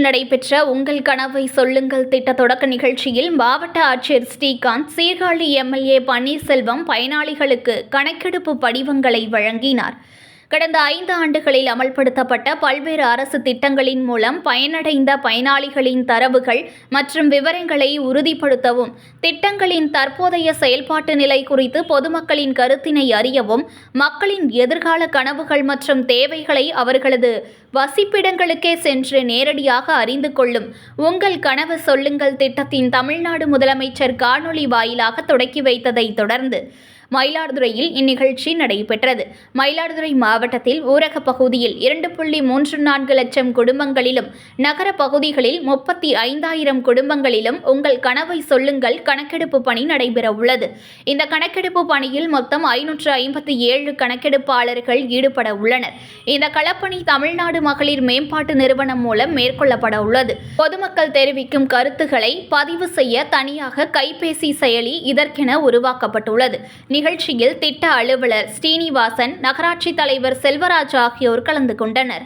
நடைபெற்ற உங்கள் கனவை சொல்லுங்கள் திட்ட தொடக்க நிகழ்ச்சியில் மாவட்ட ஆட்சியர் ஸ்ரீகாந்த், சீர்காழி எம்எல்ஏ பன்னீர்செல்வம் பயனாளிகளுக்கு கணக்கெடுப்பு படிவங்களை வழங்கினார். கடந்த 5 ஆண்டுகளில் அமல்படுத்தப்பட்ட பல்வேறு அரசு திட்டங்களின் மூலம் பயனடைந்த பயனாளிகளின் தரவுகள் மற்றும் விவரங்களை உறுதிப்படுத்தவும், திட்டங்களின் தற்போதைய செயல்பாட்டு நிலை குறித்து பொதுமக்களின் கருத்தினை அறியவும், மக்களின் எதிர்கால கனவுகள் மற்றும் தேவைகளை அவர்களது வசிப்பிடங்களுக்கே சென்று நேரடியாக அறிந்து கொள்ளும் உங்கள் கனவு சொல்லுங்கள் திட்டத்தின் தமிழ்நாடு முதலமைச்சர் காணொலி வாயிலாக தொடக்கி வைத்ததை தொடர்ந்து மயிலாடுதுறையில் இந்நிகழ்ச்சி நடைபெற்றது. மயிலாடுதுறை மாவட்டத்தில் ஊரக பகுதியில் 2.34 லட்சம் குடும்பங்களிலும், நகர பகுதிகளில் 35,000 குடும்பங்களிலும் உங்கள் கனவை சொல்லுங்கள் கணக்கெடுப்பு பணி நடைபெற உள்ளது. இந்த கணக்கெடுப்பு பணியில் மொத்தம் 557 கணக்கெடுப்பாளர்கள் ஈடுபட உள்ளனர். இந்த களப்பணி தமிழ்நாடு மகளிர் மேம்பாட்டு நிறுவனம் மூலம் மேற்கொள்ளப்பட உள்ளது. பொதுமக்கள் தெரிவிக்கும் கருத்துக்களை பதிவு செய்ய தனியாக கைபேசி செயலி இதற்கென உருவாக்கப்பட்டுள்ளது. நிகழ்ச்சியில் திட்ட அலுவலர் ஸ்ரீனிவாசன், நகராட்சி தலைவர் செல்வராஜ் ஆகியோர் கலந்து கொண்டனர்.